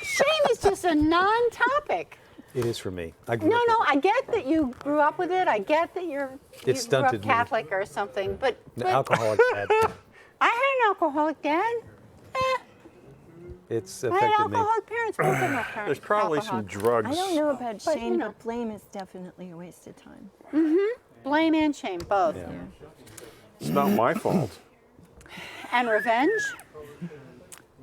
shame is just a non-topic. It is for me. No, I get that you grew up with it. I get that you grew up Catholic or something, but alcoholic dad. I had an alcoholic dad. It's I had affected me. alcoholic parents. Both of my parents. There's probably some drugs. I don't know about shame, you know. but blame is definitely a waste of time. Blame and shame, both. Yeah. It's not my fault. And revenge.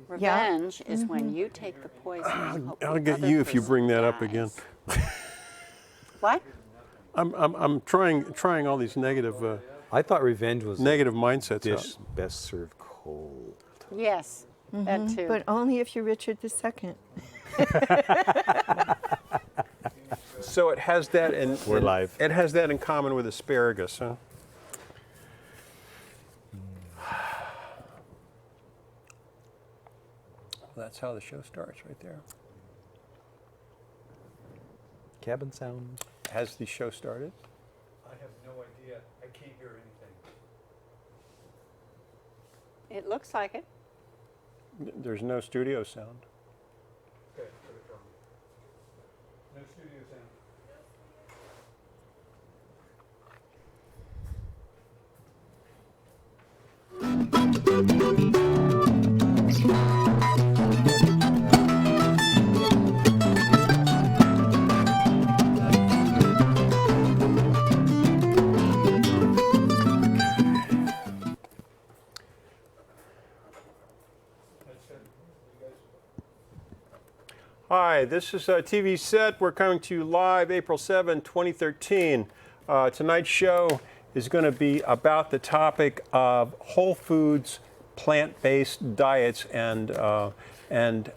Revenge is when you take the poison. and hope I'll the get other you if you person bring that up dies. again. What? I'm trying all these negative I thought revenge was negative mindsets dish out. best served cold. Yes, that too. But only if you're Richard II. So it has that in We're live. It has that in common with asparagus, huh? That's how the show starts, right there. Cabin sound. Has the show started? I have no idea. I can't hear anything. It looks like it. There's no studio sound. Okay, put it down. No studio sound. Hi, this is TV Set. We're coming to you live April 7, 2013. Tonight's show is going to be about the topic of whole foods, plant-based diets, and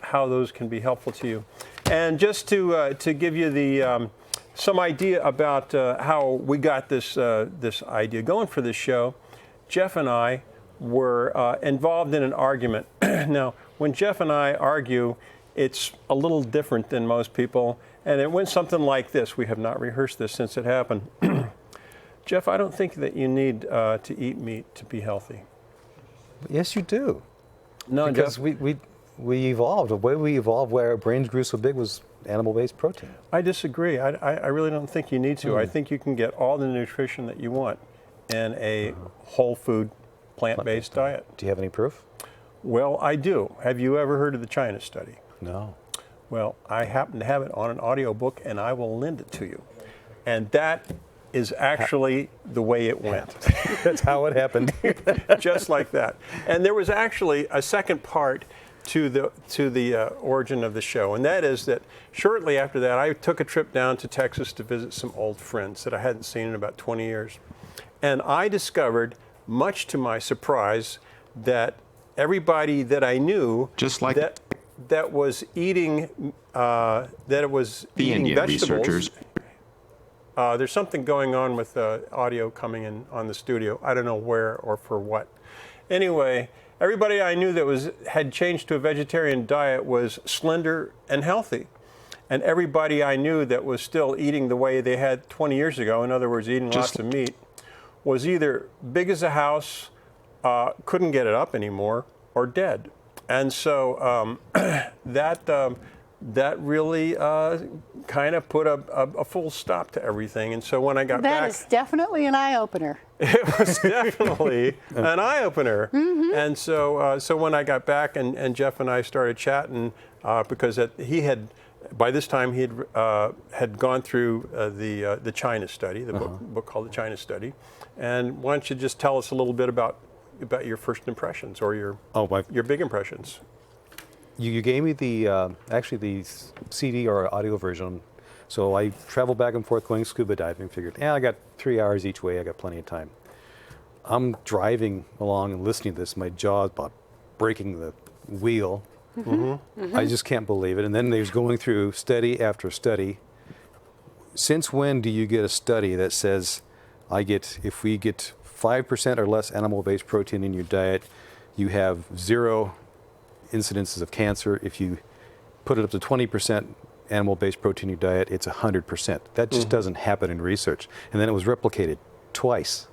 how those can be helpful to you. And just to give you the some idea about how we got this idea going for this show, Jeff and I were involved in an argument. Now, when Jeff and I argue, it's a little different than most people, and it went something like this. We have not rehearsed this since it happened. Jeff, I don't think that you need to eat meat to be healthy. Yes, you do. No, Because Jeff, we evolved. The way we evolved, where our brains grew so big, was animal-based protein. I disagree. I really don't think you need to. I think you can get all the nutrition that you want in a whole food, plant-based diet. Do you have any proof? Well, I do. Have you ever heard of the China study? No. Well, I happen to have it on an audio book, and I will lend it to you. And that is actually the way it went. That's how it happened. Just like that. And there was actually a second part to the origin of the show, and that is that shortly after that, I took a trip down to Texas to visit some old friends that I hadn't seen in about 20 years. And I discovered, much to my surprise, that everybody that I knew Just like that was eating the Indian vegetables. researchers. There's something going on with audio coming in on the studio. I don't know where or for what. Anyway, everybody I knew that had changed to a vegetarian diet was slender and healthy. And everybody I knew that was still eating the way they had 20 years ago, in other words, eating lots of meat, was either big as a house, couldn't get it up anymore, or dead. And so that really kind of put a full stop to everything. And so when I got back, That is definitely an eye-opener. it was definitely an eye-opener. And so when I got back and Jeff and I started chatting, because he had, by this time he had gone through the China study, the book called The China Study. And why don't you just tell us a little bit about your first impressions or your big impressions? You gave me the actually the CD or audio version, so I traveled back and forth going scuba diving. Figured, I got 3 hours each way. I got plenty of time. I'm driving along and listening to this. My jaw's about breaking the wheel. I just can't believe it. And then they was going through study after study. Since when do you get a study that says, if we get 5% or less animal-based protein in your diet, you have 0 incidences of cancer. If you put it up to 20% animal-based protein in your diet, it's 100%. That just doesn't happen in research. And then it was replicated twice,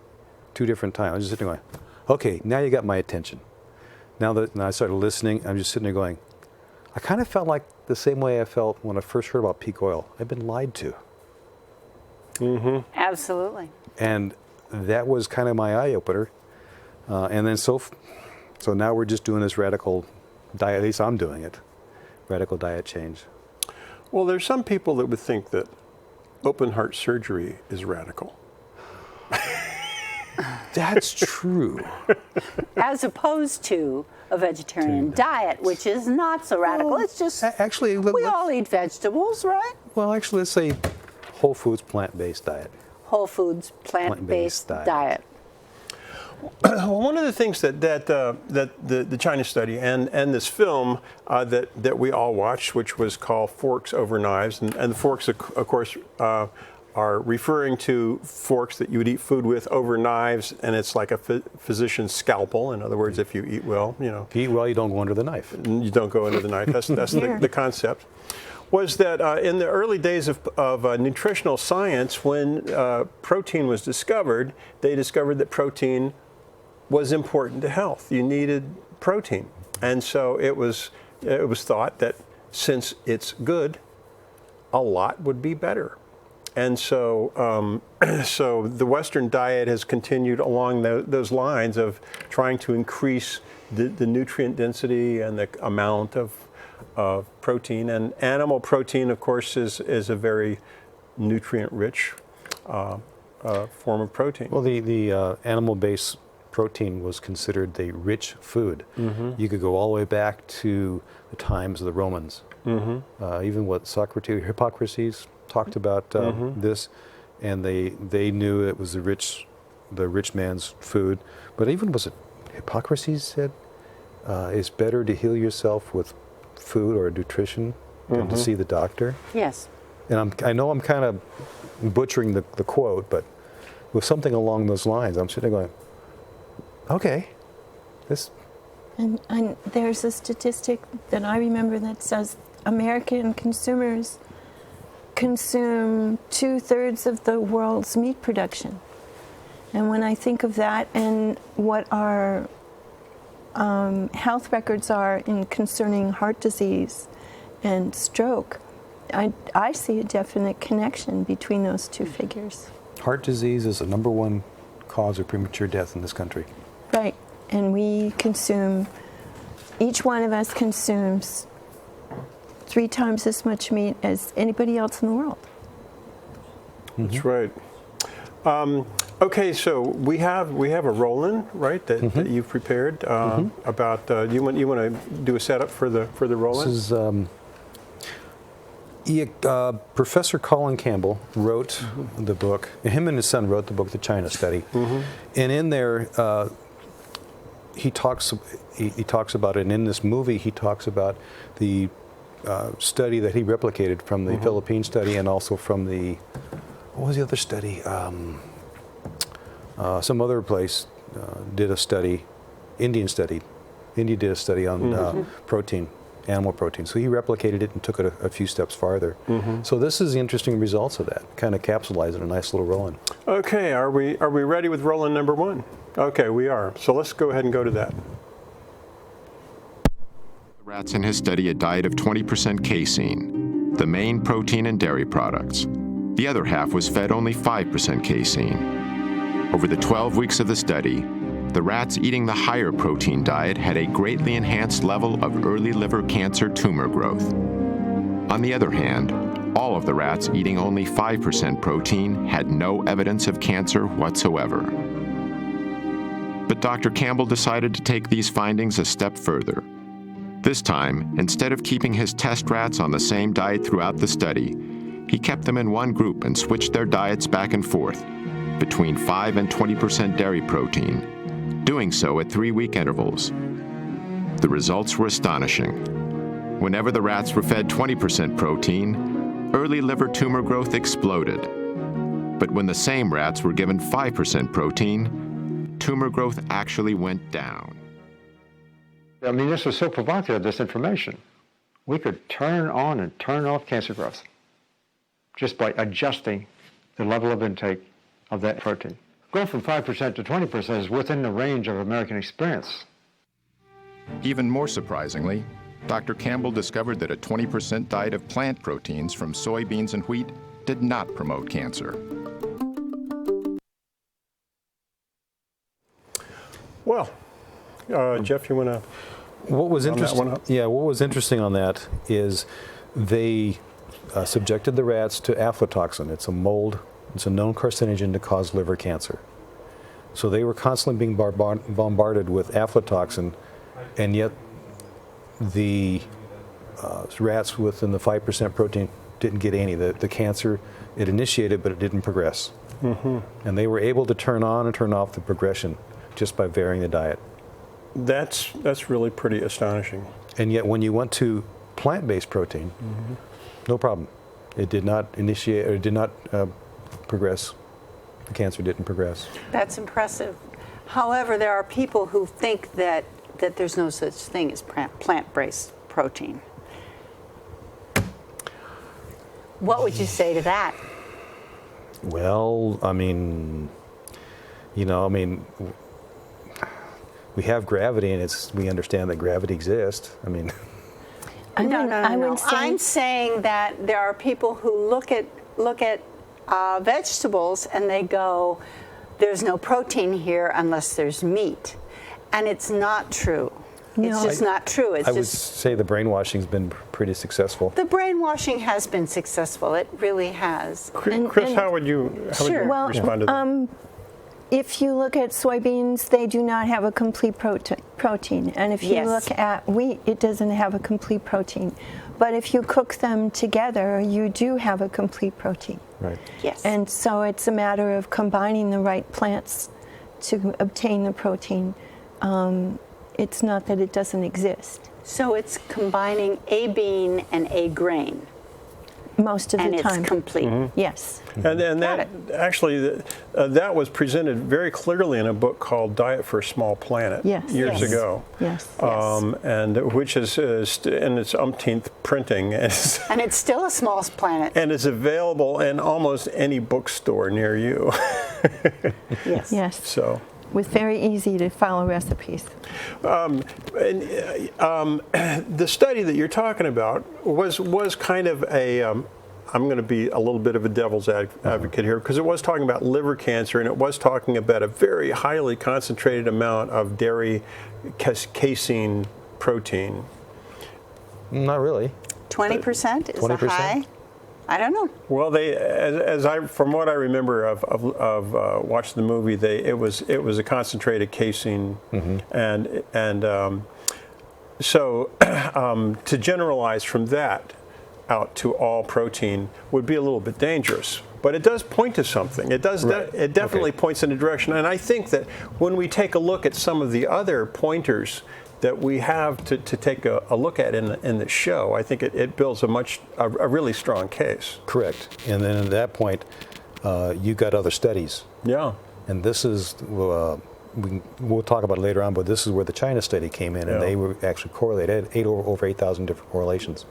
2 different times. I was just sitting there going, okay, now you got my attention. now that I started listening, I'm just sitting there going, I kind of felt like the same way I felt when I first heard about peak oil. I've been lied to. Absolutely. And that was kind of my eye-opener. And then so now we're just doing this radical diet, at least I'm doing it, radical diet change. Well, there's some people that would think that open heart surgery is radical. That's true. As opposed to a vegetarian diet, which is not so radical. It's just, Actually, we all eat vegetables, right? well, actually, let's say whole foods, plant-based diet. Whole foods, plant-based Plant-based diet. Well, one of the things that the China study and this film that we all watched, which was called Forks Over Knives, and the forks, of course, are referring to forks that you would eat food with over knives, and it's like a physician's scalpel. In other words, if you eat well, If you eat well, you don't go under the knife. you don't go into the knife. That's the concept. Was that in the early days of nutritional science, when protein was discovered, they discovered that protein was important to health. You needed protein, and so it was thought that since it's good, a lot would be better. And so, so the Western diet has continued along those lines of trying to increase the nutrient density and the amount of protein. And animal protein, of course, is a very nutrient-rich form of protein. Well, the animal-based protein was considered the rich food. You could go all the way back to the times of the Romans. Even what Socrates, Hippocrates talked about this, and they knew it was the rich man's food. But even was it Hippocrates said it's better to heal yourself with food or nutrition than to see the doctor. Yes. And I know I'm kind of butchering the quote, but with something along those lines, I'm sitting there going, okay, this. And there's a statistic that I remember that says American consumers consume 2/3 of the world's meat production. And when I think of that and what our health records are in concerning heart disease and stroke, I see a definite connection between those two figures. Heart disease is the #1 cause of premature death in this country. Right. And we consume, each one of us consumes 3 times as much meat as anybody else in the world. That's right. Okay, so we have a roll-in, right? That you've prepared about. You want to do a setup for the roll-in? This is Professor Colin Campbell wrote the book. Him and his son wrote the book, The China Study, and in there he talks about it. And in this movie, he talks about the study that he replicated from the Philippine study, and also from the, what was the other study? Some other place did a study, Indian study. India did a study on protein, animal protein. So he replicated it and took it a few steps farther. So this is the interesting results of that. Kind of capsulized in a nice little roll-in. Okay, are we ready with roll-in number 1? Okay, we are. So let's go ahead and go to that. Rats in his study a diet of 20% casein, the main protein and dairy products. The other half was fed only 5% casein. Over the 12 weeks of the study, the rats eating the higher protein diet had a greatly enhanced level of early liver cancer tumor growth. On the other hand, all of the rats eating only 5% protein had no evidence of cancer whatsoever. But Dr. Campbell decided to take these findings a step further. This time, instead of keeping his test rats on the same diet throughout the study, he kept them in one group and switched their diets back and forth between 5 and 20% dairy protein, doing so at 3-week intervals. The results were astonishing. Whenever the rats were fed 20% protein, early liver tumor growth exploded. But when the same rats were given 5% protein, tumor growth actually went down. I mean, this was so provocative, this information. We could turn on and turn off cancer growth just by adjusting the level of intake of that protein. Going from 5% to 20% is within the range of American experience. Even more surprisingly, Dr. Campbell discovered that a 20% diet of plant proteins from soybeans and wheat did not promote cancer. Well, Jeff, you want to? What was Round that interesting? one up? Yeah, what was interesting on that is they subjected the rats to aflatoxin. It's a mold. It's a known carcinogen to cause liver cancer. So they were constantly being bombarded with aflatoxin, and yet the rats within the 5% protein didn't get any. The cancer, it initiated, but it didn't progress. Mm-hmm. And they were able to turn on and turn off the progression just by varying the diet. That's really pretty astonishing. And yet when you went to plant-based protein, no problem. It did not initiate, or did not progress. The cancer didn't progress. That's impressive. However, there are people who think that there's no such thing as plant-based protein. What would you say to that? Well, I mean, we have gravity, and we understand that gravity exists. I mean, No. I'm saying that there are people who look at vegetables and they go, "There's no protein here unless there's meat," and it's not true. It's just not true. I would say the brainwashing's been pretty successful. The brainwashing has been successful. It really has. Chris, how would you respond to that? If you look at soybeans, they do not have a complete protein. And if you look at wheat, it doesn't have a complete protein. But if you cook them together, you do have a complete protein. Right. Yes. And so it's a matter of combining the right plants to obtain the protein. It's not that it doesn't exist. So it's combining a bean and a grain. Most of the time. And it's complete. Yes. And that actually, that was presented very clearly in a book called Diet for a Small Planet years ago. Yes. And which is in its umpteenth printing. And it's still a small planet. And it's available in almost any bookstore near you. Yes. Yes. So. With very easy to follow recipes. The study that you're talking about was kind of a, I'm going to be a little bit of a devil's advocate here, because it was talking about liver cancer, and it was talking about a very highly concentrated amount of dairy casein protein. Not really. 20% is 20%? a high? I don't know. Well, from what I remember of watching the movie, it was a concentrated casein, so to generalize from that out to all protein would be a little bit dangerous. But it does point to something. It does. Right. It definitely points in a direction. And I think that when we take a look at some of the other pointers that we have to take a look at in the show, I think it builds a really strong case. Correct. And then at that point, you got other studies. Yeah. And this is, we'll talk about it later on, but this is where the China study came in, and they were actually correlated, over 8,000 different correlations.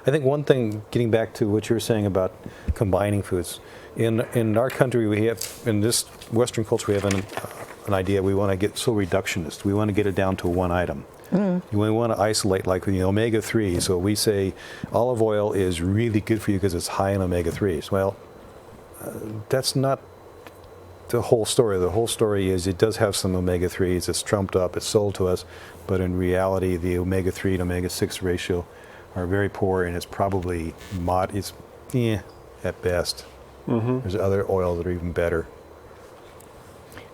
I think one thing, getting back to what you were saying about combining foods, in our country, we have, in this Western culture, we have an idea. We want to get so reductionist. We want to get it down to one item. We want to isolate, like the omega-3. So we say olive oil is really good for you because it's high in omega-3s. Well, that's not the whole story. The whole story is it does have some omega-3s. It's trumped up. It's sold to us. But in reality, the omega-3 to omega-6 ratio are very poor, and it's probably at best. There's other oils that are even better.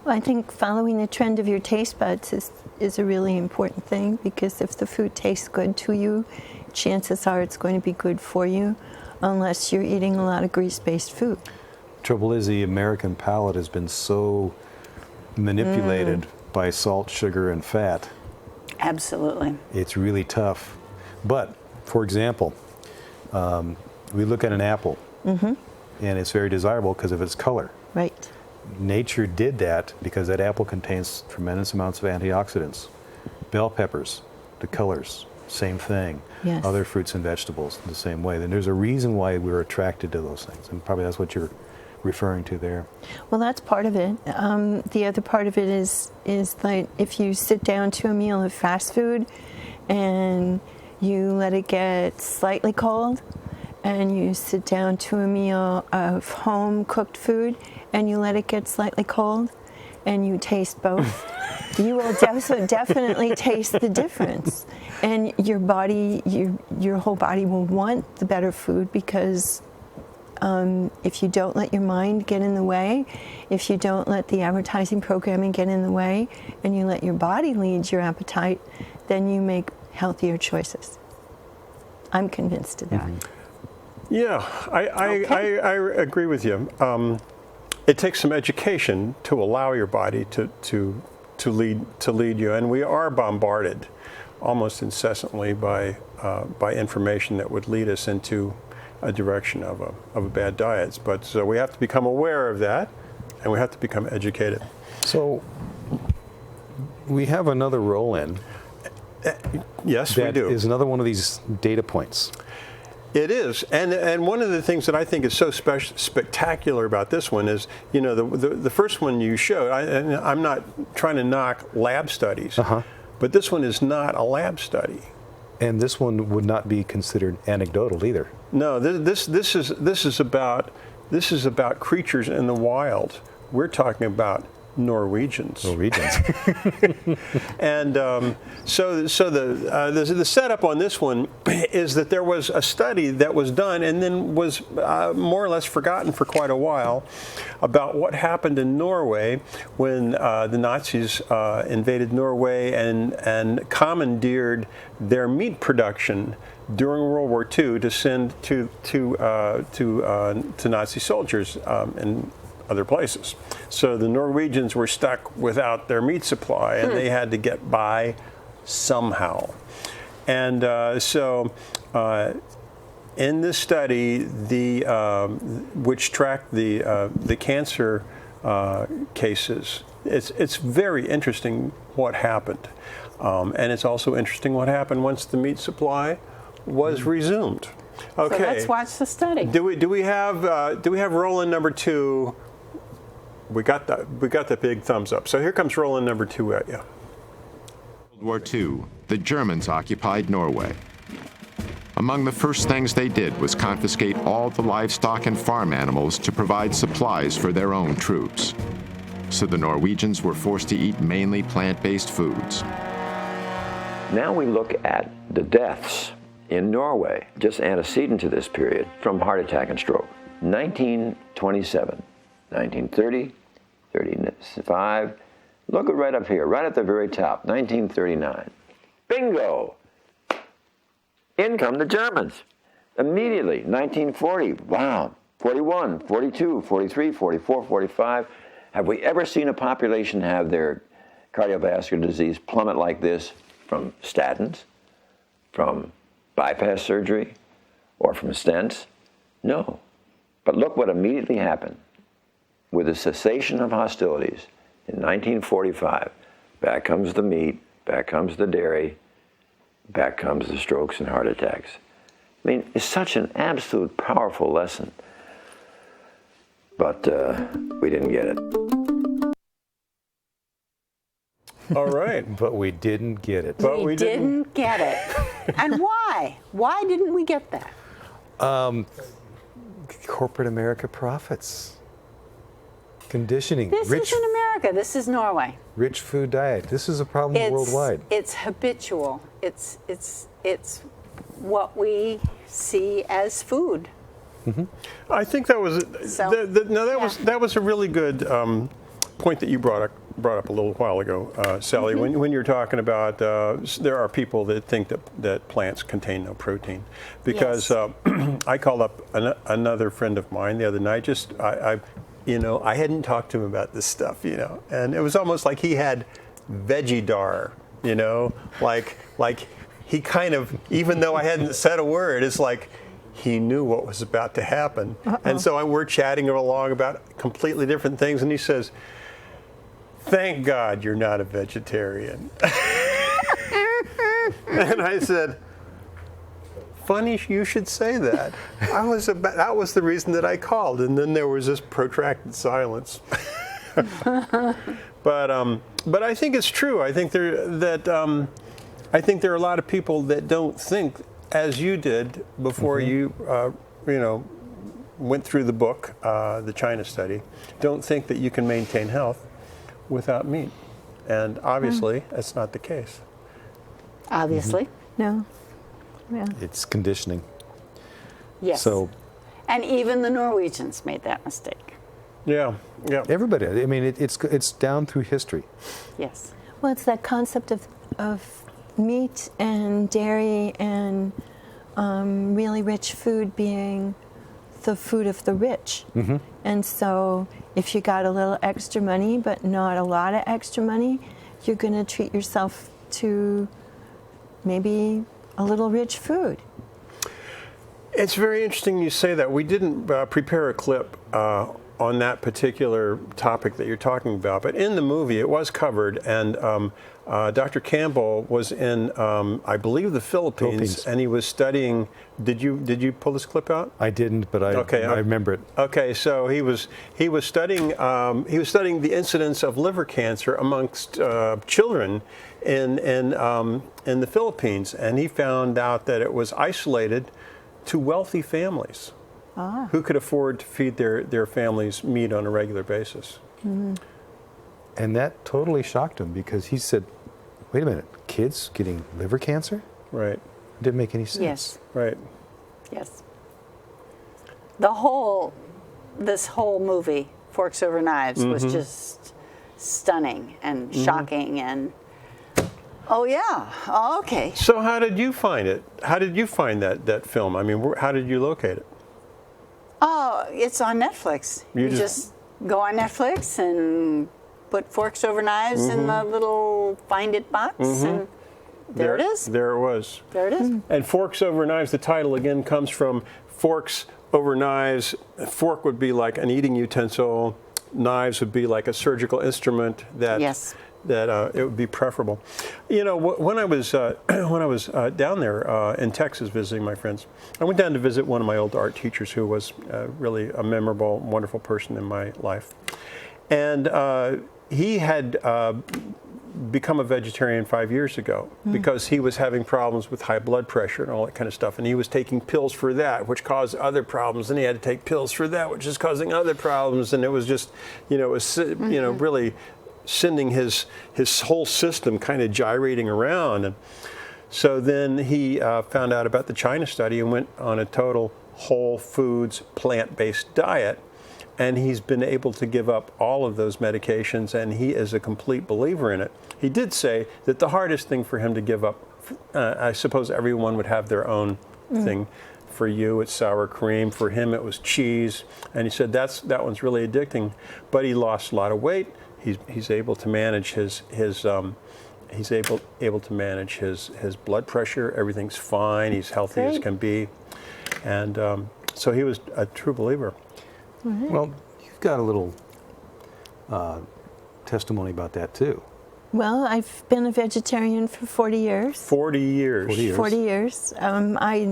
Well, I think following the trend of your taste buds is a really important thing, because if the food tastes good to you, chances are it's going to be good for you, unless you're eating a lot of grease-based food. Trouble is, the American palate has been so manipulated by salt, sugar, and fat. Absolutely. It's really tough. But, for example, we look at an apple, and it's very desirable because of its color. Right. Nature did that because that apple contains tremendous amounts of antioxidants. Bell peppers, the colors, same thing. Yes. Other fruits and vegetables, the same way. Then there's a reason why we're attracted to those things, and probably that's what you're referring to there. Well, that's part of it. The other part of it is like if you sit down to a meal of fast food and you let it get slightly cold, and you sit down to a meal of home-cooked food and you let it get slightly cold, and you taste both, you will definitely taste the difference. And your body, your whole body will want the better food, because if you don't let your mind get in the way, if you don't let the advertising programming get in the way, and you let your body lead your appetite, then you make healthier choices. I'm convinced of that. Mm-hmm. Yeah, I agree with you. It takes some education to allow your body to lead you, and we are bombarded almost incessantly by information that would lead us into a direction of a bad diet. But so we have to become aware of that, and we have to become educated. So we have another roll-in. Yes, we do. That is another one of these data points. It is, and one of the things that I think is so spectacular about this one is, you know, the first one you showed, and I'm not trying to knock lab studies, but this one is not a lab study. And this one would not be considered anecdotal either. No, this is about creatures in the wild. We're talking about Norwegians. And so the setup on this one is that there was a study that was done and then was more or less forgotten for quite a while about what happened in Norway when the Nazis invaded Norway and commandeered their meat production during World War II to send to Nazi soldiers in other places. So the Norwegians were stuck without their meat supply, and they had to get by somehow. And in this study, which tracked the cancer cases, it's very interesting what happened, and it's also interesting what happened once the meat supply was resumed. Okay. So let's watch the study. Do we have roll-in number 2? We got the big thumbs up. So here comes roll-in number 2 at you. World War II, the Germans occupied Norway. Among the first things they did was confiscate all the livestock and farm animals to provide supplies for their own troops. So the Norwegians were forced to eat mainly plant-based foods. Now we look at the deaths in Norway, just antecedent to this period, from heart attack and stroke. 1927, 1930, 35, look right up here, right at the very top, 1939. Bingo! In come the Germans. Immediately, 1940, wow, 41, 42, 43, 44, 45. Have we ever seen a population have their cardiovascular disease plummet like this from statins, from bypass surgery, or from stents? No. But look what immediately happened. With the cessation of hostilities in 1945, back comes the meat, back comes the dairy, back comes the strokes and heart attacks. I mean, it's such an absolute powerful lesson. But we didn't get it. All right. But we didn't get it. But we didn't get it. And why? Why didn't we get that? Corporate America profits. Conditioning. This isn't America. This is Norway. Rich food diet. This is a problem worldwide. It's habitual. It's what we see as food. Mm-hmm. I think that was that was a really good point that you brought up a little while ago, Sally. Mm-hmm. When you're talking about there are people that think that plants contain no protein, because I called up another friend of mine the other night. I hadn't talked to him about this stuff, and it was almost like he had veggie-dar, like he kind of, even though I hadn't said a word, it's like he knew what was about to happen. And so we're chatting along about completely different things, and he says, "Thank God you're not a vegetarian." And I said, funny you should say that. That was the reason that I called, and then there was this protracted silence. But I think it's true. I think there are a lot of people that don't think as you did before you went through the book, the China study. Don't think that you can maintain health without meat, and obviously that's not the case. Obviously. No. Yeah. It's conditioning. Yes. So And even the Norwegians made that mistake. Yeah, yeah. everybody, I mean, it's down through history. Yes. Well, it's that concept of meat and dairy and really rich food being the food of the rich. Mm-hmm. And so if you got a little extra money, but not a lot of extra money, you're going to treat yourself to maybe a little rich food. It's very interesting you say that. We didn't prepare a clip on that particular topic that you're talking about, but in the movie it was covered, and Dr. Campbell was in, I believe, the Philippines, and he was studying. Did you pull this clip out? I didn't, but I remember it. Okay, so he was studying the incidence of liver cancer amongst children in the Philippines, and he found out that it was isolated to wealthy families who could afford to feed their families meat on a regular basis. Mm-hmm. And that totally shocked him because he said, wait a minute, kids getting liver cancer? Right. Didn't make any sense. Yes. Right. Yes. This whole movie, Forks Over Knives, was just stunning and shocking, and oh yeah, oh, okay. So how did you find it? How did you find that film? I mean, how did you locate it? Oh, it's on Netflix. You just go on Netflix and put Forks Over Knives in the little find it box, and there it is. There it was. There it is. And Forks Over Knives, the title again comes from forks over knives. A fork would be like an eating utensil. Knives would be like a surgical instrument that it would be preferable. You know, when I was down there in Texas visiting my friends, I went down to visit one of my old art teachers who was really a memorable, wonderful person in my life. And he had become a vegetarian 5 years ago because he was having problems with high blood pressure and all that kind of stuff. And he was taking pills for that, which caused other problems. And he had to take pills for that, which is causing other problems. And it was just, it was, really sending his whole system kind of gyrating around. And so then he found out about the China study and went on a total whole foods, plant-based diet. And he's been able to give up all of those medications, and he is a complete believer in it. He did say that the hardest thing for him to give up, I suppose everyone would have their own thing. For you, it's sour cream. For him, it was cheese. And he said that one's really addicting. But he lost a lot of weight. He's able to manage his blood pressure. Everything's fine. He's healthy as can be, and so he was a true believer. Well, you've got a little testimony about that too. Well, I've been a vegetarian for 40 years. 40 years. 40 years. 40 years.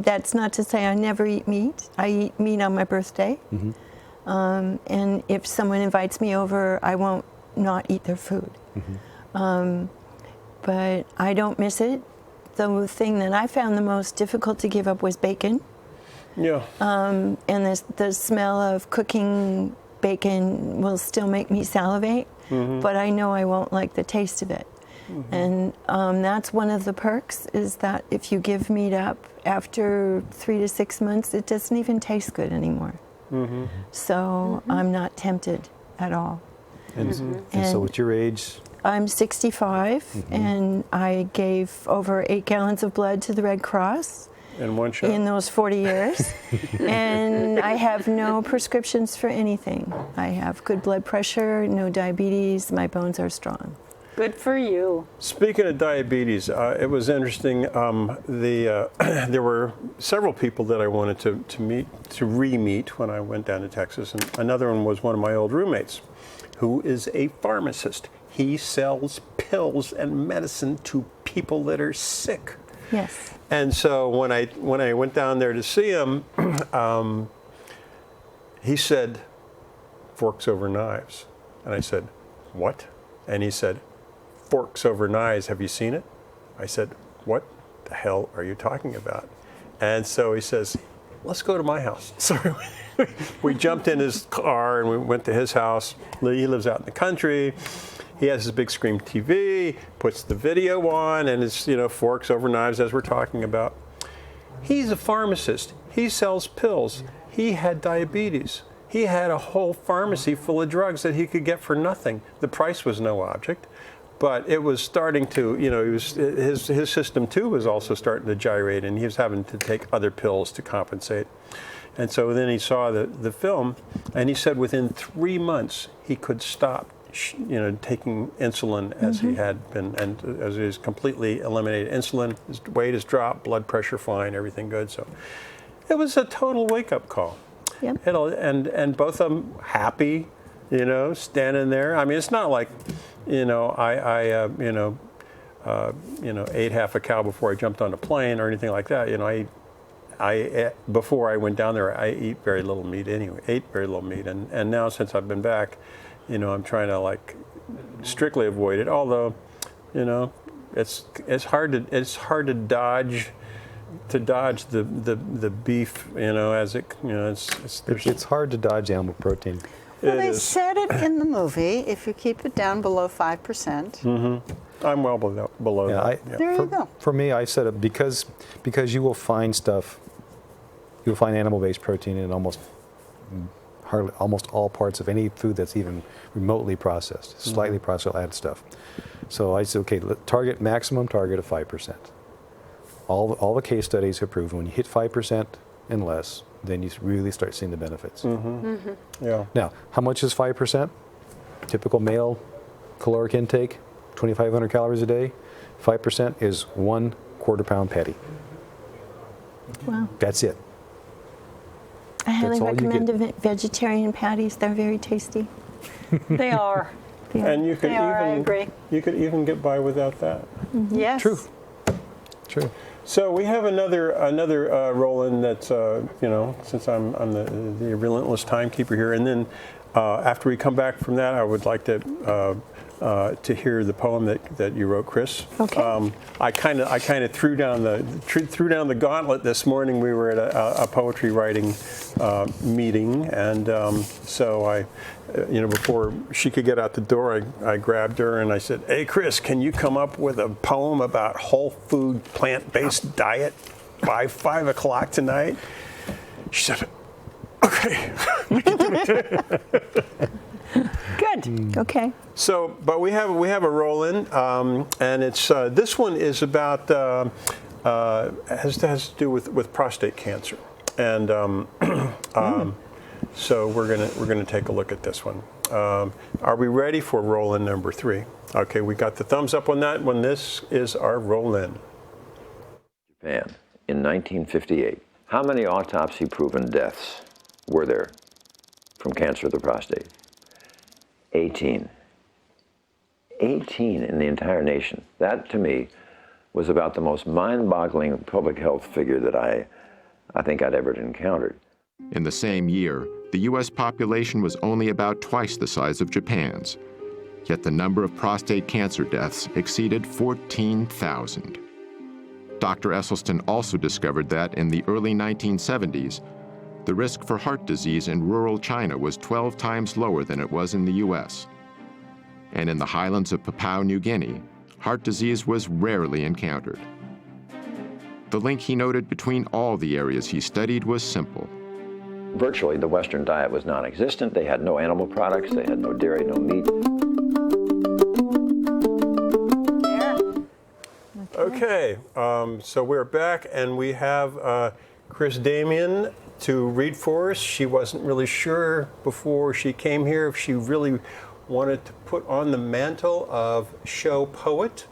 That's not to say I never eat meat. I eat meat on my birthday. And if someone invites me over, I won't not eat their food. But I don't miss it. The thing that I found the most difficult to give up was bacon. Yeah. And the smell of cooking bacon will still make me salivate, but I know I won't like the taste of it. And that's one of the perks, is that if you give meat up, after 3 to 6 months, it doesn't even taste good anymore. So I'm not tempted at all. And so at your age? I'm 65, and I gave over 8 gallons of blood to the Red Cross. In one shot? In those 40 years. And I have no prescriptions for anything. I have good blood pressure, no diabetes, my bones are strong. Good for you. Speaking of diabetes, it was interesting. There were several people that I wanted to re-meet when I went down to Texas, and another one was one of my old roommates, who is a pharmacist. He sells pills and medicine to people that are sick. Yes. And so when I went down there to see him, he said, "Forks over knives." And I said, "What?" And he said, "Forks over knives. Have you seen it?" I said, "What the hell are you talking about?" And so he says, "Let's go to my house." So we jumped in his car and we went to his house. He lives out in the country. He has his big screen TV, puts the video on, and it's, forks over knives, as we're talking about. He's a pharmacist. He sells pills. He had diabetes. He had a whole pharmacy full of drugs that he could get for nothing. The price was no object, but it was starting to, his system too was also starting to gyrate, and he was having to take other pills to compensate. And so then he saw the film, and he said within 3 months he could stop, taking insulin as he had been, and as he was completely eliminated insulin. His weight has dropped, blood pressure fine, everything good. So it was a total wake-up call. Yep. And both of them happy, standing there. I mean, it's not like, I ate half a cow before I jumped on a plane or anything like that. I before I went down there, I ate very little meat anyway. And now since I've been back, I'm trying to strictly avoid it. Although, it's hard to dodge the beef. It's It's hard to dodge animal protein. Well, they said it in the movie, if you keep it down below 5%. I'm well below that. There you go. For me, I said it because you will find animal-based protein in almost all parts of any food that's even remotely processed, slightly processed added stuff. So I said, okay, maximum target of 5%. All the case studies have proven when you hit 5% and less, then you really start seeing the benefits. Yeah. Now, how much is 5%? Typical male caloric intake, 2,500 calories a day. 5% is 1 quarter-pound patty. Wow. That's it. I highly all you recommend get. vegetarian patties. They're very tasty. They are. And you could They are, I agree. You could even get by without that. Yes. True. So we have another roll-in that's since I'm the relentless timekeeper here, and then after we come back from that, I would like to hear the poem that you wrote, Chris. Okay. I kind of threw down the gauntlet this morning. We were at a poetry writing meeting, and so I, before she could get out the door, I grabbed her and I said, "Hey, Chris, can you come up with a poem about whole food, plant-based diet by 5 o'clock tonight?" She said, "Okay." Good. Okay. So, but we have a roll-in, and it's this one is about has to do with prostate cancer, and so we're gonna take a look at this one. Are we ready for roll-in number 3? Okay, we got the thumbs up on that one. This is our roll-in. Japan in 1958. How many autopsy-proven deaths were there from cancer of the prostate? 18. 18 in the entire nation. That, to me, was about the most mind-boggling public health figure that I think I'd ever encountered. In the same year, the U.S. population was only about twice the size of Japan's. Yet the number of prostate cancer deaths exceeded 14,000. Dr. Esselstyn also discovered that in the early 1970s, the risk for heart disease in rural China was 12 times lower than it was in the U.S. And in the highlands of Papua New Guinea, heart disease was rarely encountered. The link he noted between all the areas he studied was simple. Virtually, the Western diet was non-existent. They had no animal products. They had no dairy, no meat. Okay, so we're back, and we have Chris Damien to read for us. She wasn't really sure before she came here if she really wanted to put on the mantle of show poet,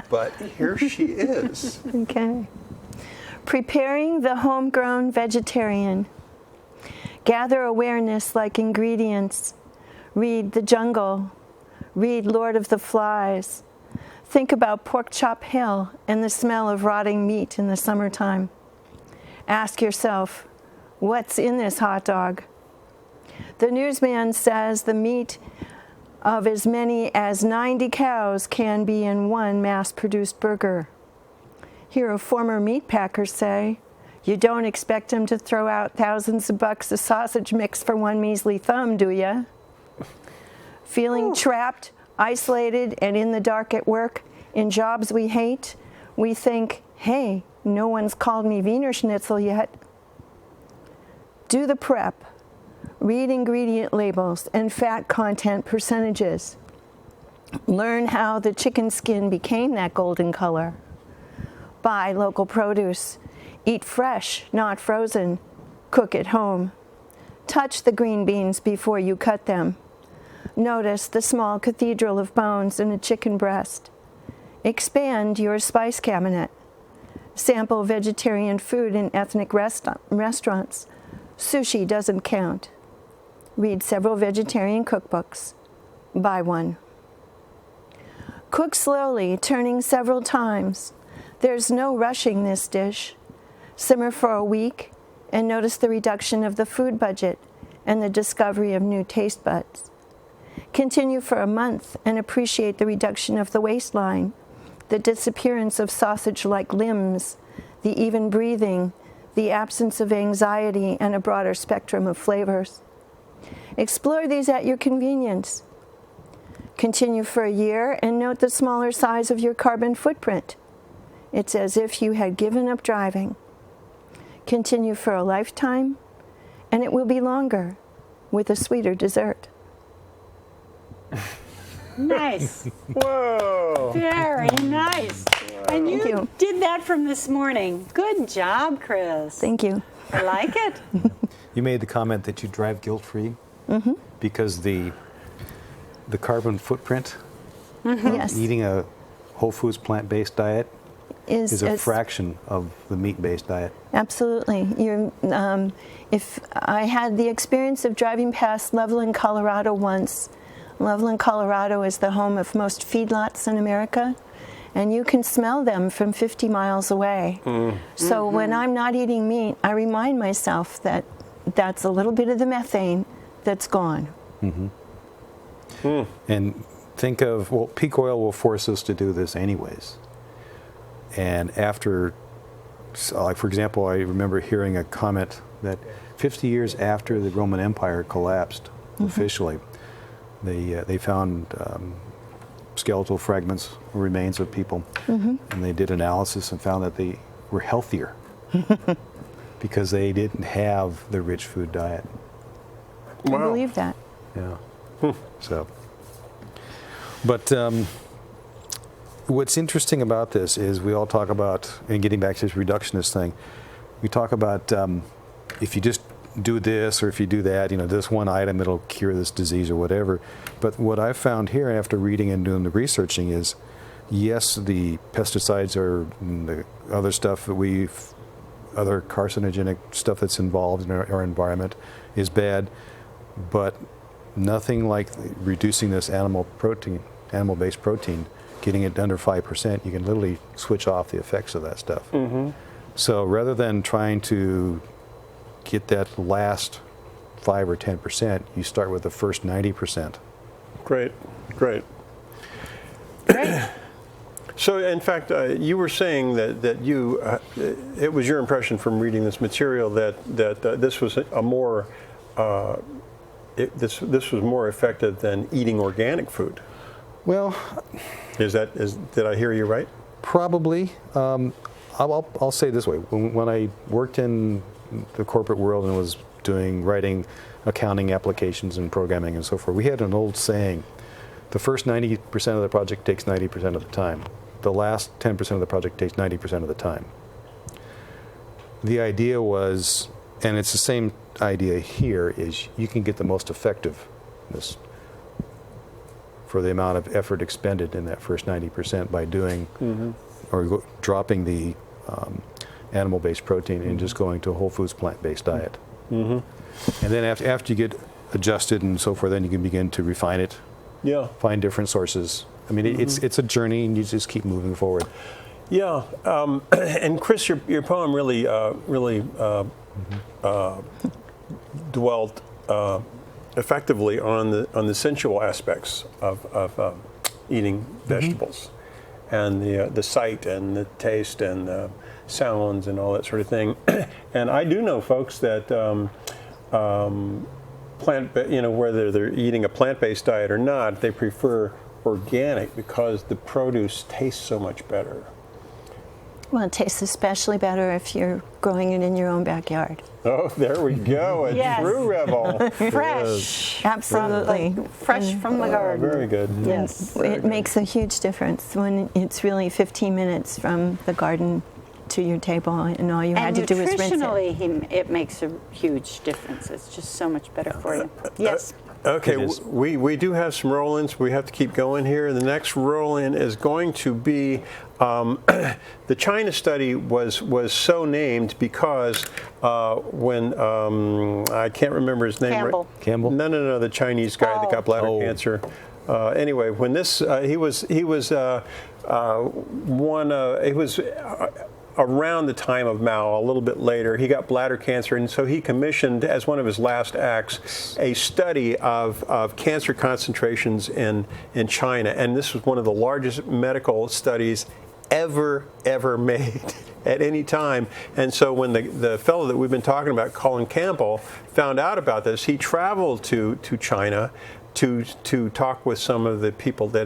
but here she is. Okay. Preparing the homegrown vegetarian. Gather awareness like ingredients. Read The Jungle. Read Lord of the Flies. Think about Pork Chop Hill and the smell of rotting meat in the summertime. Ask yourself, what's in this hot dog? The newsman says the meat of as many as 90 cows can be in one mass-produced burger. Hear a former meat packer say, you don't expect him to throw out thousands of bucks of sausage mix for one measly thumb, do ya? Feeling trapped, isolated, and in the dark at work, in jobs we hate, we think, hey, no one's called me Wiener Schnitzel yet. Do the prep. Read ingredient labels and fat content percentages. Learn how the chicken skin became that golden color. Buy local produce. Eat fresh, not frozen. Cook at home. Touch the green beans before you cut them. Notice the small cathedral of bones in a chicken breast. Expand your spice cabinet. Sample vegetarian food in ethnic restaurants. Sushi doesn't count. Read several vegetarian cookbooks. Buy one. Cook slowly, turning several times. There's no rushing this dish. Simmer for a week and notice the reduction of the food budget and the discovery of new taste buds. Continue for a month and appreciate the reduction of the waistline, the disappearance of sausage-like limbs, the even breathing, the absence of anxiety, and a broader spectrum of flavors. Explore these at your convenience. Continue for a year and note the smaller size of your carbon footprint. It's as if you had given up driving. Continue for a lifetime, and it will be longer, with a sweeter dessert. Nice. Whoa. Very nice. And Thank you. did that from this morning. Good job, Chris. Thank you. I like it. You made the comment that you drive guilt-free because the carbon footprint Yes. eating a whole foods plant-based diet is a fraction of the meat-based diet. Absolutely. If I had the experience of driving past Loveland, Colorado once. Loveland, Colorado is the home of most feedlots in America, and you can smell them from 50 miles away. So when I'm not eating meat, I remind myself that that's a little bit of the methane that's gone. And think of, well, peak oil will force us to do this anyways. And after, like for example, I remember hearing a comment that 50 years after the Roman Empire collapsed officially, they found skeletal fragments, remains of people, and they did analysis and found that they were healthier because they didn't have the rich food diet. I believe that. Yeah. So, but what's interesting about this is we all talk about, and getting back to this reductionist thing, we talk about if you just do this or if you do that, this one item, it'll cure this disease or whatever. But what I've found here after reading and doing the researching is, yes, the pesticides or the other stuff that other carcinogenic stuff that's involved in our environment is bad, but nothing like reducing this animal-based protein, getting it under 5%, you can literally switch off the effects of that stuff. So rather than trying to get that last 5 or 10%, you start with the first 90%. Great. So, in fact, you were saying that you, it was your impression from reading this material that this was a more, this was more effective than eating organic food. Well, did I hear you right? Probably. I'll say it this way: when I worked in the corporate world and was writing accounting applications and programming and so forth, we had an old saying: the first 90% of the project takes 90% of the time. The last 10% of the project takes 90% of the time. The idea was, and it's the same idea here, is you can get the most effectiveness for the amount of effort expended in that first 90% by doing or dropping the animal-based protein and just going to a whole foods plant-based diet. And then after you get adjusted and so forth, then you can begin to refine it, find different sources, I mean, it's a journey, and you just keep moving forward. Yeah, and Chris, your poem really dwelt effectively on the sensual aspects of eating vegetables, and the sight and the taste and the sounds and all that sort of thing. And I do know folks that whether they're eating a plant-based diet or not, they prefer organic because the produce tastes so much better. Well, it tastes especially better if you're growing it in your own backyard. Oh, there we go. A Yes. true rebel. Fresh. Absolutely. Fresh from the garden. Very good. Yes. It makes a huge difference when it's really 15 minutes from the garden to your table, and all you had And to do is rinse it. nutritionally, it makes a huge difference. It's just so much better for you. Yes. Okay, It is. we do have some roll-ins. We have to keep going here. The next roll-in is going to be the China study was so named because when I can't remember his name. Campbell. Campbell? No, the Chinese guy that got bladder cancer. Anyway, when this he was around the time of Mao, a little bit later, he got bladder cancer, and so he commissioned, as one of his last acts, a study of cancer concentrations in China. And this was one of the largest medical studies ever made at any time. And so when the fellow that we've been talking about, Colin Campbell, found out about this, he traveled to China to talk with some of the people that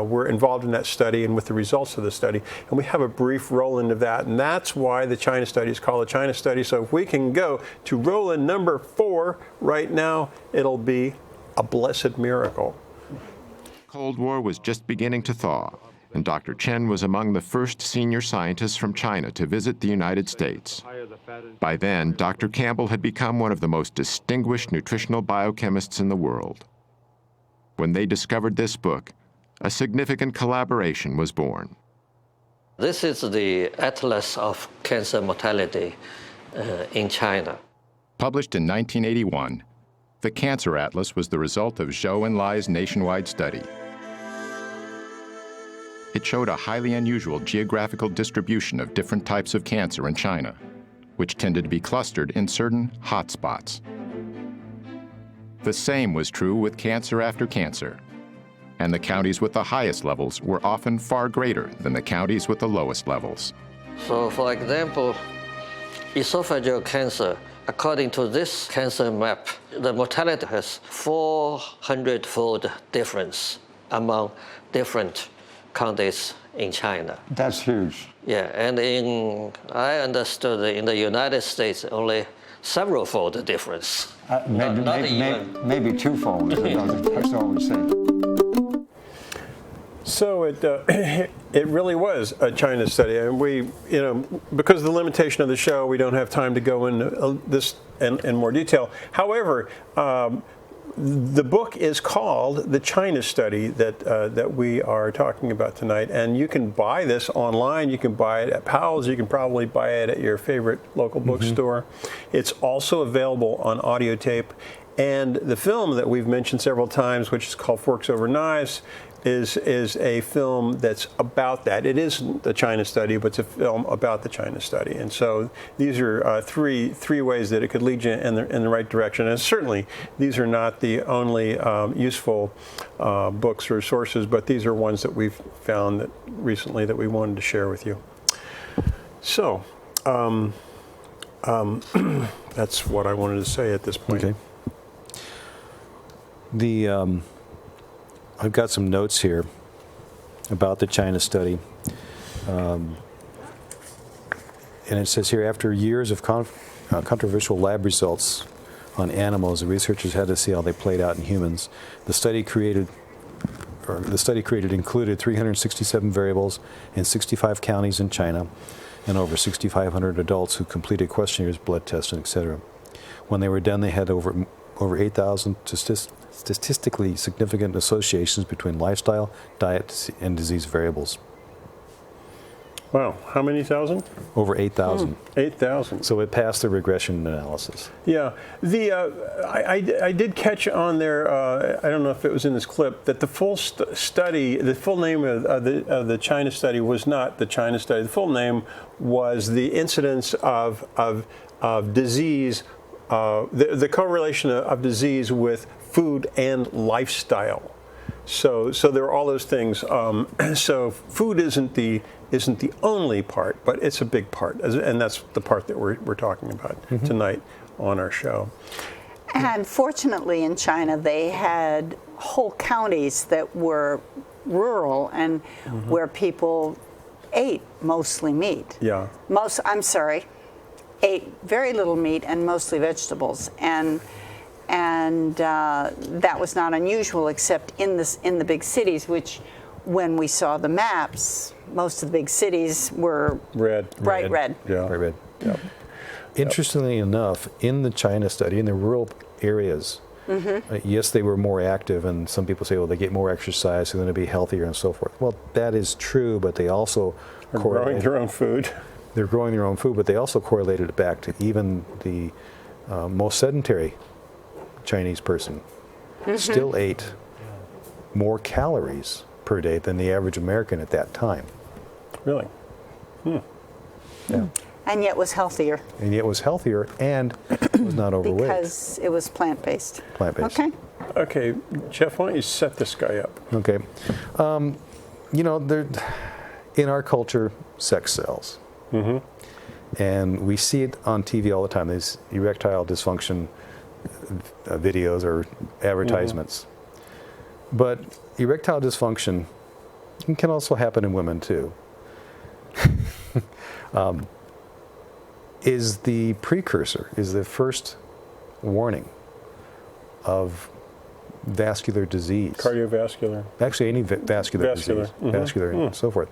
were involved in that study and with the results of the study. And we have a brief roll-in of that, and that's why the China study is called the China study. So if we can go to roll-in number 4 right now, it'll be a blessed miracle. Cold War was just beginning to thaw, and Dr. Chen was among the first senior scientists from China to visit the United States. By then, Dr. Campbell had become one of the most distinguished nutritional biochemists in the world. When they discovered this book, a significant collaboration was born. This is the Atlas of Cancer Mortality in China. Published in 1981, the Cancer Atlas was the result of Zhou and Lai's nationwide study. It showed a highly unusual geographical distribution of different types of cancer in China, which tended to be clustered in certain hotspots. The same was true with cancer after cancer, and the counties with the highest levels were often far greater than the counties with the lowest levels. So, for example, esophageal cancer, according to this cancer map, the mortality has 400-fold difference among different counties in China. That's huge. Yeah, and I understood in the United States only several-fold difference. Maybe twofold. That's all we say. So it really was a China study, and we, because of the limitation of the show, we don't have time to go into this in more detail. However, the book is called The China Study that we are talking about tonight, and you can buy this online. You can buy it at Powell's. You can probably buy it at your favorite local bookstore. It's also available on audio tape, and the film that we've mentioned several times, which is called Forks Over Knives, is a film that's about that. It isn't the China study, but it's a film about the China study. And so these are three ways that it could lead you in the right direction. And certainly these are not the only useful books or sources, but these are ones that we've found recently that we wanted to share with you. So that's what I wanted to say at this point. Okay. I've got some notes here about the China study. And it says here, after years of controversial lab results on animals, the researchers had to see how they played out in humans. The study created included 367 variables in 65 counties in China and over 6,500 adults who completed questionnaires, blood tests, and etc. When they were done, they had over 8,000 statistically significant associations between lifestyle, diet, and disease variables. Wow, how many thousand? Over 8,000. 8,000. So it passed the regression analysis. Yeah, I did catch on there. I don't know if it was in this clip that the full study, the full name of the China study was not the China study. The full name was the incidence of disease, the correlation of disease with food and lifestyle. So there are all those things. So food isn't the only part, but it's a big part, and that's the part that we're talking about tonight on our show. And fortunately in China, they had whole counties that were rural and where people ate mostly meat. Yeah. Ate very little meat and mostly vegetables. And that was not unusual, except in the big cities, which when we saw the maps, most of the big cities were bright red. Yeah. Bright red. Yeah. Interestingly enough, in the China study, in the rural areas, yes, they were more active, and some people say, well, they get more exercise, so they're going to be healthier and so forth. Well, that is true, but they also Are growing their own food. They're growing their own food, but they also correlated it back to even the most sedentary Chinese person still ate more calories per day than the average American at that time. Really? Yeah. And yet was healthier. And yet was healthier and was not overweight. Because it was plant-based. Plant-based. Okay. Okay, Jeff, why don't you set this guy up? Okay. You know, in our culture, sex sells. And we see it on TV all the time, these erectile dysfunction videos or advertisements. But erectile dysfunction can also happen in women too. Is the precursor, is the first warning of vascular disease. Cardiovascular. Actually, any vascular disease, vascular and so forth.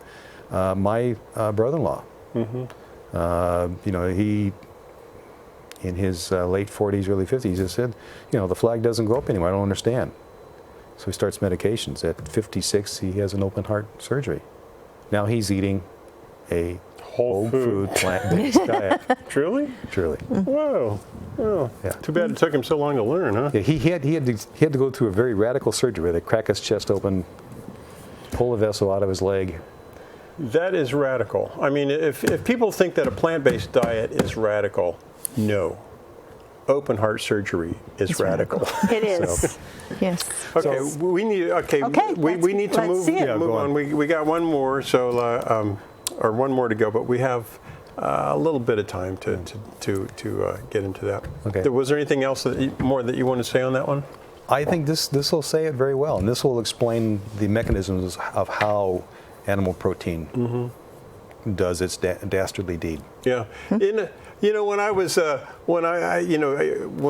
My brother-in-law, you know, he, in his late 40s, early 50s, he said, you know, the flag doesn't go up anymore. I don't understand. So he starts medications. At 56, he has an open heart surgery. Now he's eating a whole food plant-based diet. Truly? Truly. Whoa. Oh, Yeah. Too bad it took him so long to learn, huh? Yeah, he had to go through a very radical surgery where they crack his chest open, pull a vessel out of his leg. That is radical. I mean, if people think that a plant-based diet is radical, no. Open heart surgery is radical. It is. Yes. Okay, So- we need. Okay, Okay, we need to let's move. see it. Yeah, move go on. on. We got one more, so or one more to go, but we have a little bit of time to get into that. Okay. Was there anything else more that you want to say on that one? I think this will say it very well, and this will explain the mechanisms of how animal protein does its dastardly deed. Yeah. You know, when I was when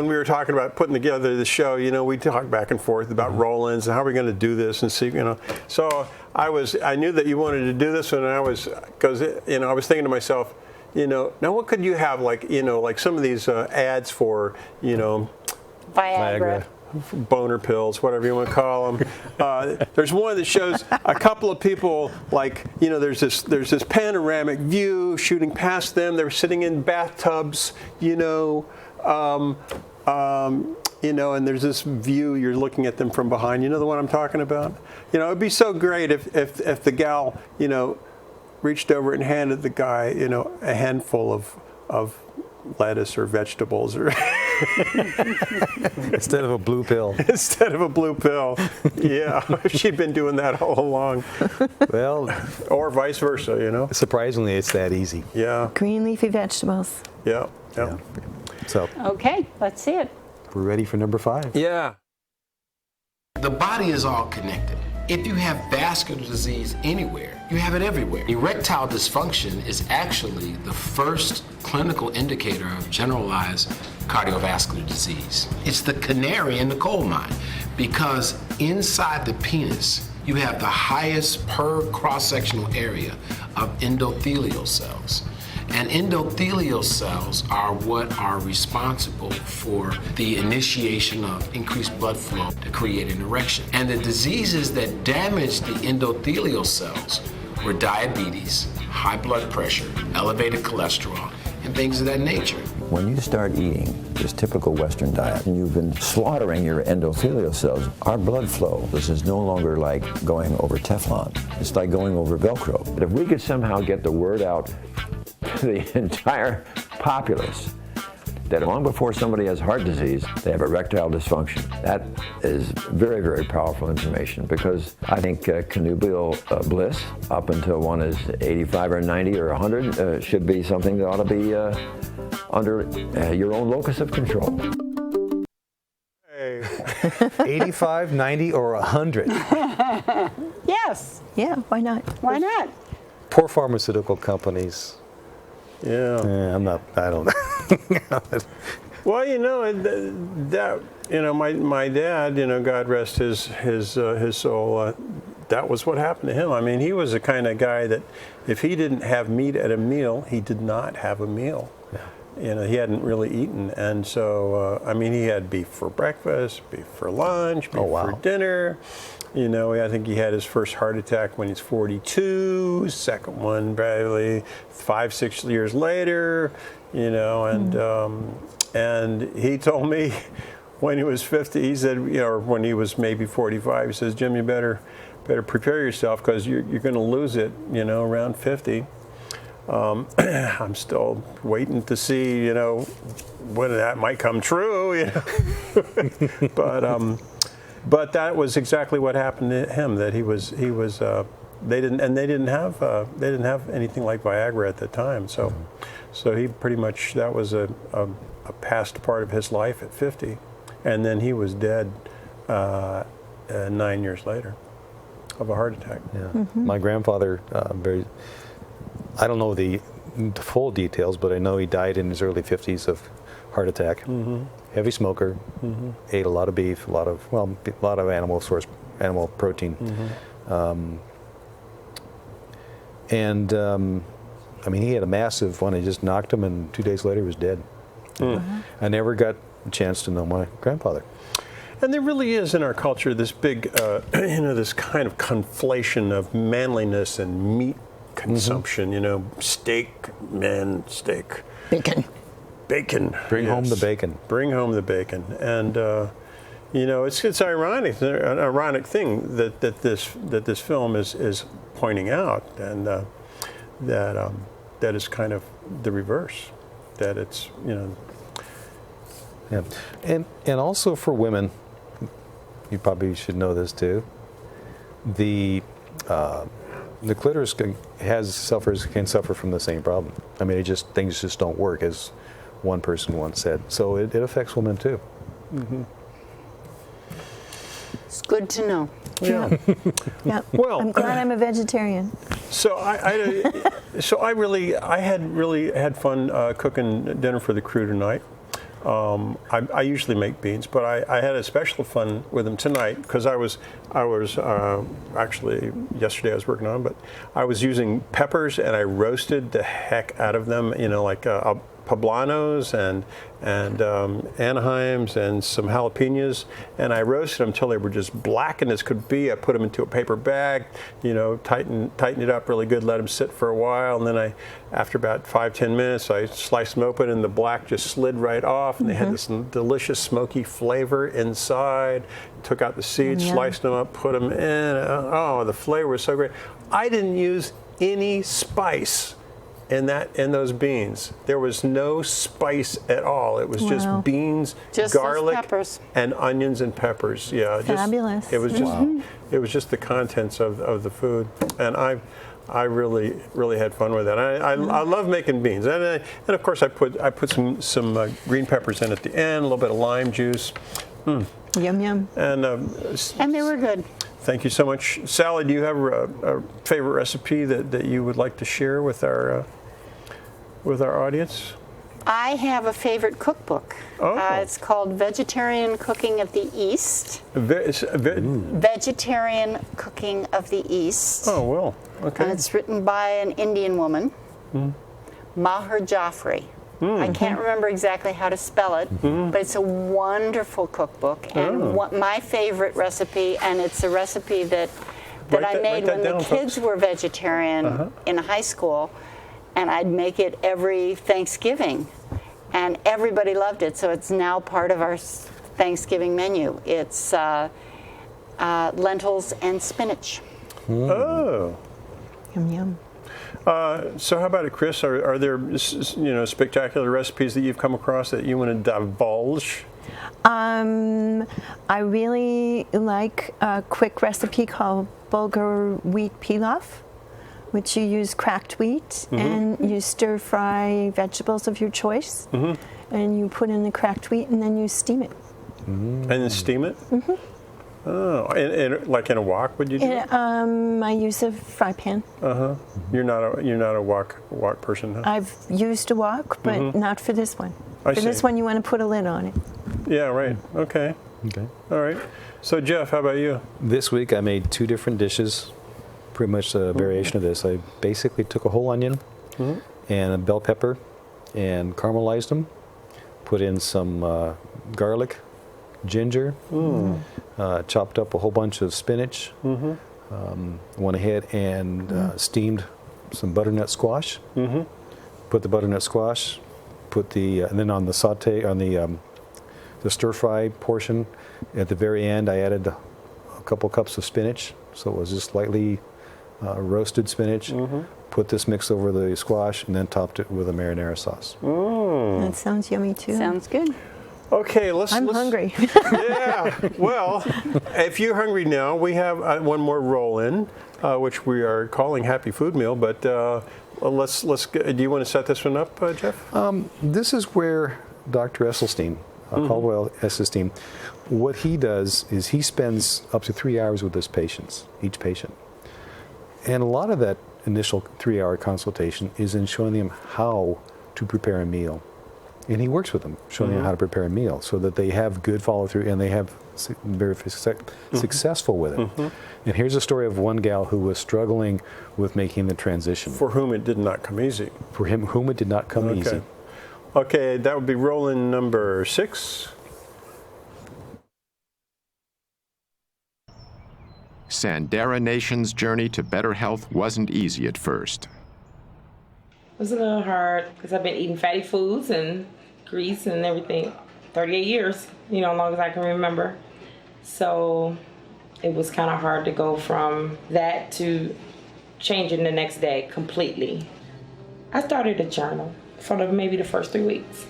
we were talking about putting together the show, you know, we talked back and forth about roll-ins and how we're going to do this and see, you know. So I knew that you wanted to do this, and I was thinking to myself, you know, now what could you have, like, you know, like some of these ads for, you know, Viagra. boner pills, whatever you want to call them. There's one that shows a couple of people, like, you know, there's this panoramic view shooting past them. They're sitting in bathtubs, you know, and there's this view, you're looking at them from behind. You know the one I'm talking about? You know, it'd be so great if the gal, you know, reached over and handed the guy, you know, a handful of lettuce or vegetables or Instead of a blue pill. instead of a blue pill. Yeah, she'd been doing that all along. Well, Or vice versa, you know? surprisingly, it's that easy. Yeah, Green leafy vegetables. yeah. So Okay, let's see it. we're ready for number 5. Yeah. The body is all connected. If you have vascular disease anywhere, you have it everywhere. Erectile dysfunction is actually the first clinical indicator of generalized cardiovascular disease. It's the canary in the coal mine because inside the penis, you have the highest per cross-sectional area of endothelial cells. And endothelial cells are what are responsible for the initiation of increased blood flow to create an erection. And the diseases that damage the endothelial cells were diabetes, high blood pressure, elevated cholesterol, and things of that nature. When you start eating this typical Western diet and you've been slaughtering your endothelial cells, our blood flow, this is no longer like going over Teflon. It's like going over Velcro. But if we could somehow get the word out to the entire populace that long before somebody has heart disease, they have erectile dysfunction. That is very, very powerful information, because I think connubial bliss up until one is 85 or 90 or 100 should be something that ought to be under your own locus of control. Hey. 85, 90, or 100. Yes. Yeah, why not? Why not? Poor pharmaceutical companies. Yeah. I don't know. Well, my dad, God rest his soul, that was what happened to him. I mean, he was the kind of guy that if he didn't have meat at a meal, he did not have a meal. Yeah. He hadn't really eaten. And so, he had beef for breakfast, beef for lunch, beef for dinner. I think he had his first heart attack when he's 42, second one probably 5-6 years later, and he told me when he was 50, he said, or when he was maybe 45, he says, Jim, you better prepare yourself, because you're going to lose it, around 50. I'm still waiting to see, when that might come true, But that was exactly what happened to him. That they didn't have anything like Viagra at the time. So he pretty much, that was a past part of his life at 50, and then he was dead 9 years later of a heart attack. Yeah. Mm-hmm. My grandfather, I don't know the full details, but I know he died in his early 50s of heart attack. Mm-hmm. Heavy smoker, ate a lot of beef, a lot of animal protein. Mm-hmm. He had a massive one. He just knocked him, and 2 days later he was dead. Mm-hmm. I never got a chance to know my grandfather. And there really is in our culture this big, this kind of conflation of manliness and meat consumption. Mm-hmm. Steak. Bacon. Bring home the bacon. Bring home the bacon. And it's ironic, an ironic thing that this film is pointing out, and that is kind of the reverse. That it's Yeah, and also for women, you probably should know this too. The clitoris can suffer from the same problem. Things just don't work, as one person once said. So it affects women too. Mm-hmm. It's good to know. Yeah. Yeah. Well, I'm glad I'm a vegetarian. So I had really had fun cooking dinner for the crew tonight. I usually make beans, but I had a special fun with them tonight, because I was actually yesterday I was working on them, but I was using peppers and I roasted the heck out of them, like poblanos and Anaheims and some jalapenos, and I roasted them until they were just blackened as could be. I put them into a paper bag, tighten it up really good, let them sit for a while, and then after about 5-10 minutes, I sliced them open, and the black just slid right off, and they had this delicious smoky flavor inside. Took out the seeds, sliced them up, put them in. The flavor was so great. I didn't use any spice in those beans. There was no spice at all. It was just beans, just garlic, peppers, and onions and peppers. Yeah, fabulous. It was just the contents of the food, and I really had fun with that. I love making beans, and of course I put some green peppers in at the end, a little bit of lime juice. Yum yum. And they were good. Thank you so much, Sally. Do you have a favorite recipe that you would like to share with our audience? I have a favorite cookbook. It's called Vegetarian Cooking of the East. Vegetarian Cooking of the East. Oh, well, okay. And it's written by an Indian woman, Maher Jaffrey. I can't remember exactly how to spell it, but it's a wonderful cookbook, and my favorite recipe, and it's a recipe that that I made when the kids were vegetarian in high school, and I'd make it every Thanksgiving, and everybody loved it. So it's now part of our Thanksgiving menu. It's lentils and spinach. Oh. Yum, yum. So how about it, Chris? Are there spectacular recipes that you've come across that you want to divulge? I really like a quick recipe called bulgur wheat pilaf, which you use cracked wheat and you stir fry vegetables of your choice, and you put in the cracked wheat and then you steam it. And then steam it? Oh, and like in a wok, would you do it? I use a fry pan. You're not a wok person, huh? I've used a wok, but not for this one. For this one, you want to put a lid on it. Yeah, right. Okay. All right. So Jeff, how about you? This week I made 2 different dishes, pretty much a variation of this. I basically took a whole onion and a bell pepper and caramelized them, put in some garlic, ginger, chopped up a whole bunch of spinach, went ahead and steamed some butternut squash, put the butternut squash, put the, and then on the saute, on the stir fry portion, at the very end I added a couple cups of spinach, so it was just lightly roasted spinach, put this mix over the squash, and then topped it with a marinara sauce. That sounds yummy too. Sounds good. Okay, I'm hungry. Yeah. Well, if you're hungry now, we have one more roll-in, which we are calling Happy Food Meal. But let's. Do you want to set this one up, Jeff? This is where Dr. Esselstyn, Caldwell Esselstyn, what he does is he spends up to 3 hours with each patient, and a lot of that initial 3-hour consultation is in showing them how to prepare a meal. And he works with them, showing them how to prepare a meal so that they have good follow-through and they have very successful with it. And here's a story of one gal who was struggling with making the transition. For whom it did not come easy. For whom it did not come easy. Okay, that would be roll-in number 6. Sandera Nation's journey to better health wasn't easy at first. It was a little hard because I've been eating fatty foods and grease and everything 38 years, as long as I can remember. So it was kind of hard to go from that to changing the next day completely. I started a journal for maybe the first 3 weeks.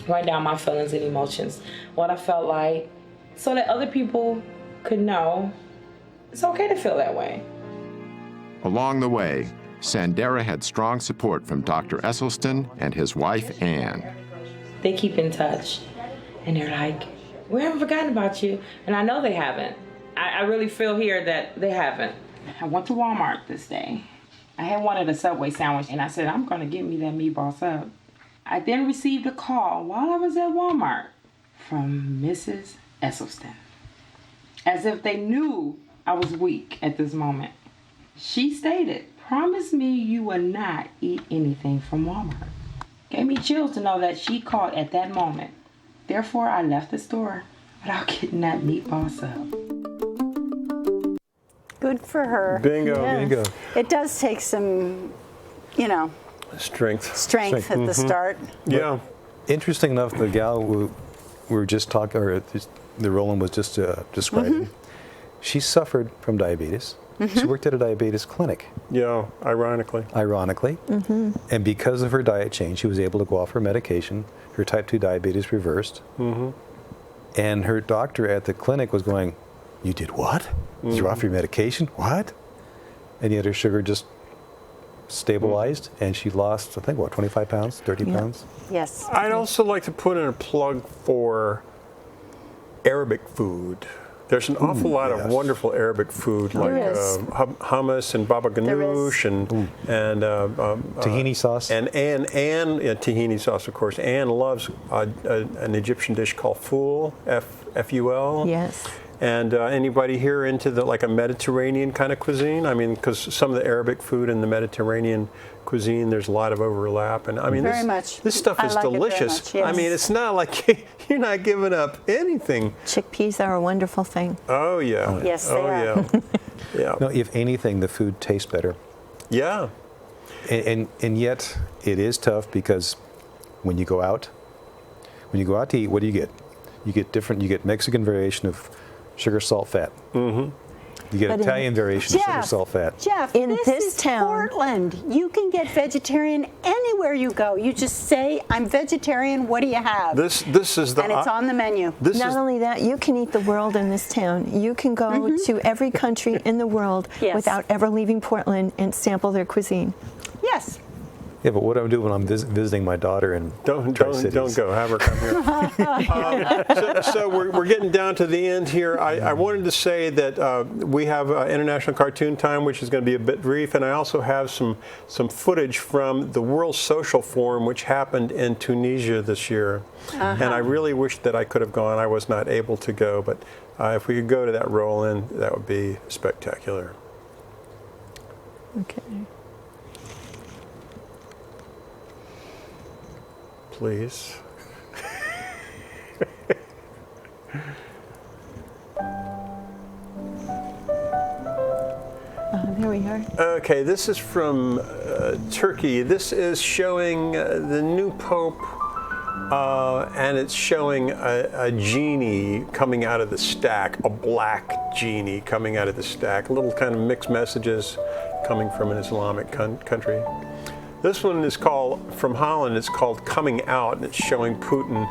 Write down my feelings and emotions, what I felt like, so that other people could know it's okay to feel that way. Along the way, Sandera had strong support from Dr. Esselstyn and his wife, Ann. They keep in touch, and they're like, we haven't forgotten about you. And I know they haven't. I really feel here that they haven't. I went to Walmart this day. I had wanted a Subway sandwich, and I said, I'm going to get me that meatball sub. I then received a call while I was at Walmart from Mrs. Esselstyn, as if they knew I was weak at this moment. She stated, promise me you will not eat anything from Walmart. Gave me chills to know that she called at that moment. Therefore, I left the store without getting that meatball sub. Good for her. Bingo. Yes. Bingo. It does take some, Strength. strength at the start. Yeah. Interesting enough, the gal we were just talking, or the Roland was just describing, she suffered from diabetes. She worked at a diabetes clinic. Yeah, ironically. And because of her diet change, she was able to go off her medication. Her type 2 diabetes reversed. And her doctor at the clinic was going, you did what? You're off your medication? What? And yet her sugar just stabilized, and she lost, I think, 25 pounds, 30 pounds? Yes. I'd also like to put in a plug for Arabic food. There's an awful lot of wonderful Arabic food, like hummus and baba ganoush and tahini sauce. And tahini sauce, of course. Anne loves an Egyptian dish called ful, F-U-L. Yes. And anybody here into like a Mediterranean kind of cuisine? I mean, because some of the Arabic food and the Mediterranean cuisine, there's a lot of overlap. And I mean, Very much. this stuff is I like it very delicious. much, yes. I mean, it's not like you're not giving up anything. Chickpeas are a wonderful thing. Oh yeah. Yes, they oh are. yeah. Yeah. No, if anything, the food tastes better. Yeah. And yet it is tough because when you go out to eat, what do you get? You get Mexican variation of sugar, salt, fat. Mm-hmm. You get Italian variation of sugar, salt, fat. Jeff, In this this is town- Portland. You can get vegetarian anywhere you go. You just say, I'm vegetarian, what do you have? This is the and it's on the menu. This Not is only that, you can eat the world in this town. You can go to every country in the world Yes. without ever leaving Portland and sample their cuisine. Yes. Yeah, but what do I do when I'm visiting my daughter in Don't Tri-Cities? go. Have her come here. So we're getting down to the end here. I wanted to say that we have International Cartoon Time, which is going to be a bit brief, and I also have some footage from the World Social Forum, which happened in Tunisia this year. And I really wish that I could have gone. I was not able to go, but if we could go to that roll-in, that would be spectacular. Okay. Please. There we are. Okay, this is from Turkey. This is showing the new Pope, and it's showing a genie coming out of the stack, a black genie coming out of the stack. A little kind of mixed messages coming from an Islamic country. This one is called, from Holland, it's called Coming Out, and it's showing Putin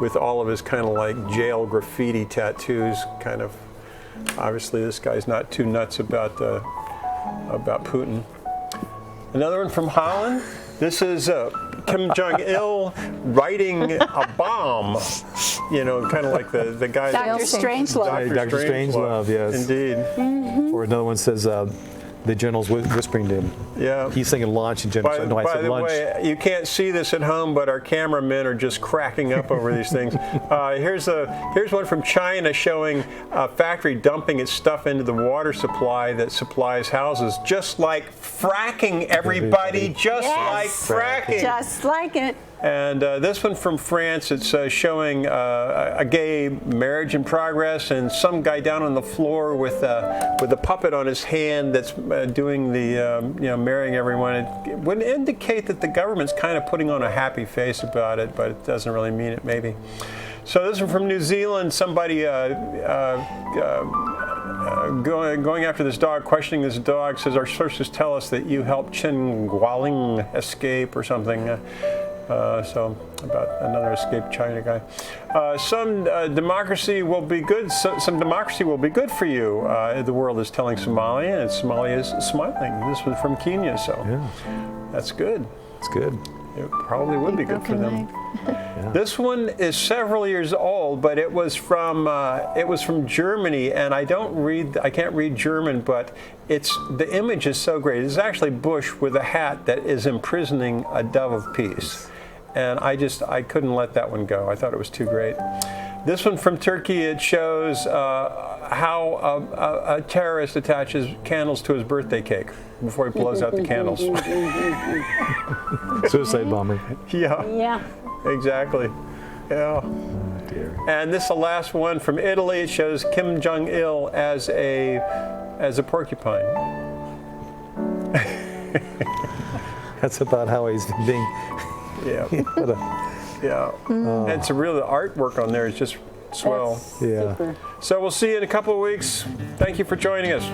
with all of his kind of like jail graffiti tattoos, kind of. Obviously, this guy's not too nuts about Putin. Another one from Holland. This is Kim Jong-il riding a bomb. You know, kind of like the guy. Dr. Strangelove. Dr. Strangelove, yes. Indeed. Or another one says, the general's whispering to him. Yeah. He's saying lunch, and general said, no, I By said the lunch. way, you can't see this at home, but our cameramen are just cracking up over these things. Here's one from China showing a factory dumping its stuff into the water supply that supplies houses, just like fracking, everybody, just like fracking. Just like it. And this one from France, it's showing a gay marriage in progress, and some guy down on the floor with a puppet on his hand that's doing the marrying everyone. It would indicate that the government's kind of putting on a happy face about it, but it doesn't really mean it, maybe. So this one from New Zealand, somebody going after this dog, questioning this dog, says, our sources tell us that you helped Chen Guoling escape or something. So about another escaped China guy. Some democracy will be good. Some democracy will be good for you. The world is telling Somalia, and Somalia is smiling. This was from Kenya, so that's good. It's good. It probably would be good for them. This one is several years old, but it was from Germany, and I can't read German, but the image is so great. It's actually Bush with a hat that is imprisoning a dove of peace. And I couldn't let that one go. I thought it was too great. This one from Turkey, it shows how a terrorist attaches candles to his birthday cake before he blows out the candles. Suicide bomber. Yeah. Exactly. Yeah. Oh, dear. And this is the last one from Italy. It shows Kim Jong-il as a porcupine. That's about how he's being. Yeah. Yeah. And it's the artwork on there is just swell. That's Yeah. super. So we'll see you in a couple of weeks. Thank you for joining us.